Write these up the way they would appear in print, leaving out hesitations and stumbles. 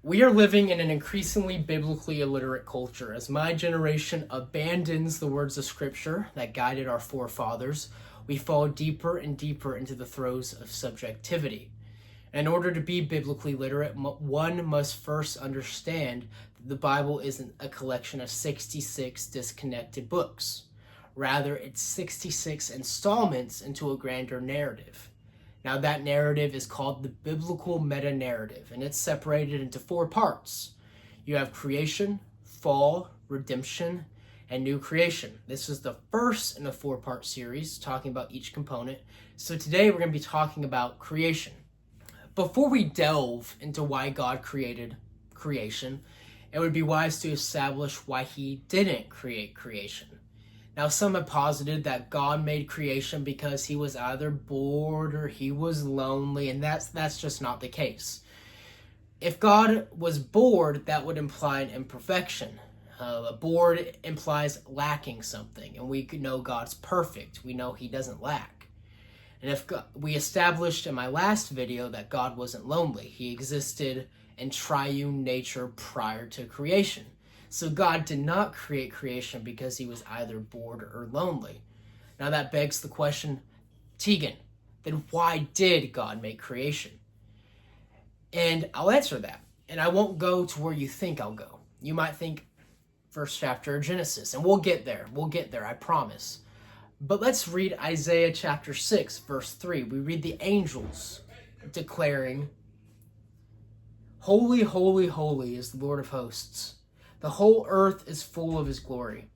We are living in an increasingly biblically illiterate culture as my generation abandons the words of scripture that guided our forefathers. We fall deeper and deeper into the throes of subjectivity. In order to be biblically literate, one must first understand that the Bible isn't a collection of 66 disconnected books. Rather, it's 66 installments into a grander narrative. Now, that narrative is called the biblical metanarrative, and it's separated into 4 parts. You have creation, fall, redemption, and new creation. This is the first in a 4-part series, talking about each component. So today we're going to be talking about creation. Before we delve into why God created creation, it would be wise to establish why he didn't create creation. Now, some have posited that God made creation because he was either bored or he was lonely, and that's just not the case. If God was bored, that would imply an imperfection. Bored implies lacking something, and we know God's perfect. We know he doesn't lack. And if we established in my last video that God wasn't lonely, he existed in triune nature prior to creation. So God did not create creation because he was either bored or lonely. Now that begs the question, Tegan, then why did God make creation? And I'll answer that. And I won't go to where you think I'll go. You might think first chapter of Genesis, and we'll get there. We'll get there, I promise. But let's read Isaiah chapter 6, verse 3. We read the angels declaring, "Holy, holy, holy is the Lord of hosts. The whole earth is full of his glory."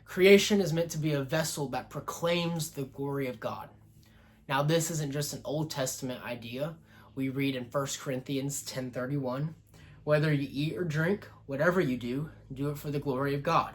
Creation is meant to be a vessel that proclaims the glory of God. Now, this isn't just an Old Testament idea. We read in 1 Corinthians 10:31, "Whether you eat or drink, whatever you do it for the glory of God."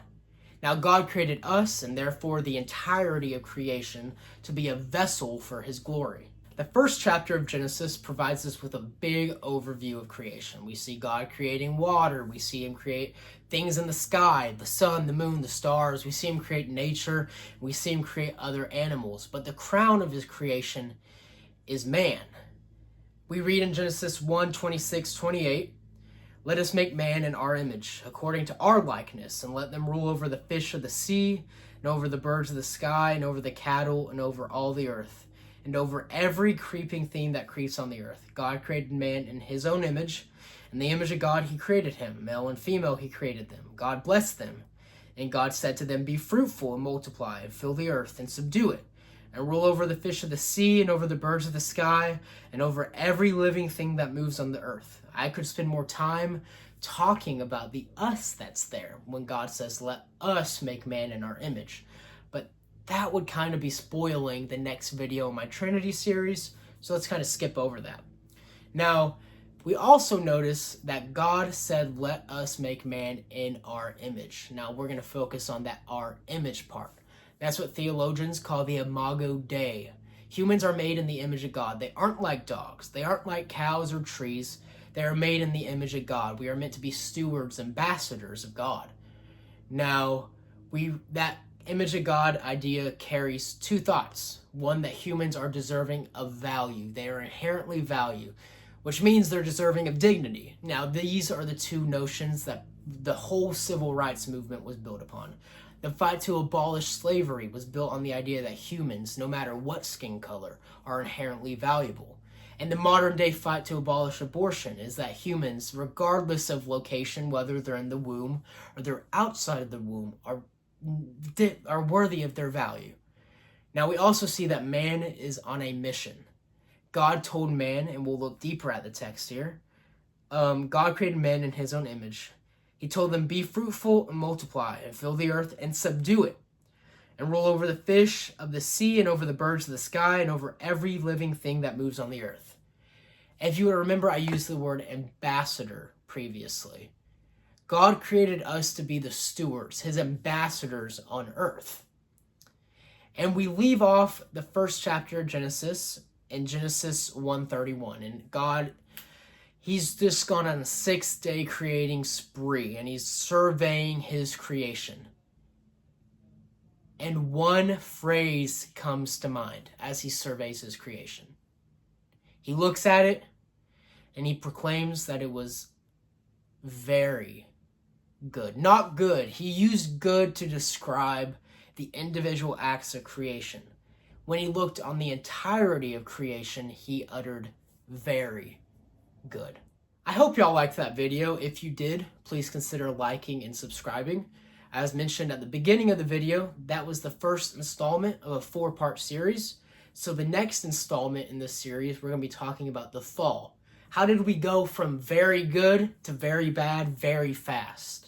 Now, God created us, and therefore the entirety of creation, to be a vessel for his glory. The first chapter of Genesis provides us with a big overview of creation. We see God creating water. We see him create things in the sky, the sun, the moon, the stars. We see him create nature. We see him create other animals. But the crown of his creation is man. We read in Genesis 1:26-28, "Let us make man in our image, according to our likeness, and let them rule over the fish of the sea, and over the birds of the sky, and over the cattle, and over all the earth, and over every creeping thing that creeps on the earth." God created man in his own image. In the image of God, he created him. Male and female, he created them. God blessed them. And God said to them, "Be fruitful and multiply, and fill the earth, and subdue it, and rule over the fish of the sea, and over the birds of the sky, and over every living thing that moves on the earth." I could spend more time talking about the us that's there when God says, "Let us make man in our image." But that would kind of be spoiling the next video in my Trinity series, so let's kind of skip over that. Now, we also notice that God said, "Let us make man in our image." Now, we're going to focus on that our image part. That's what theologians call the imago Dei. Humans are made in the image of God. They aren't like dogs. They aren't like cows or trees. They are made in the image of God. We are meant to be stewards, ambassadors of God. Now, that image of God idea carries 2 thoughts. One, that humans are deserving of value. They are inherently value, which means they're deserving of dignity. Now, these are the 2 notions that the whole civil rights movement was built upon. The fight to abolish slavery was built on the idea that humans, no matter what skin color, are inherently valuable. And the modern day fight to abolish abortion is that humans, regardless of location, whether they're in the womb or they're outside of the womb, are worthy of their value. Now, we also see that man is on a mission. God told man, and we'll look deeper at the text here, God created man in his own image. He told them, "Be fruitful and multiply, and fill the earth and subdue it, and rule over the fish of the sea, and over the birds of the sky, and over every living thing that moves on the earth." If you remember, I used the word ambassador previously. God created us to be the stewards, his ambassadors on earth. And we leave off the first chapter of Genesis in Genesis 1:31. And God, he's just gone on a 6-day creating spree, and he's surveying his creation. And one phrase comes to mind as he surveys his creation. He looks at it and he proclaims that it was very good. Not good. He used good to describe the individual acts of creation. When he looked on the entirety of creation, he uttered very good. I hope y'all liked that video. If you did, please consider liking and subscribing. As mentioned at the beginning of the video, that was the first installment of a 4-part series. So the next installment in this series, we're going to be talking about the fall. How did we go from very good to very bad very fast?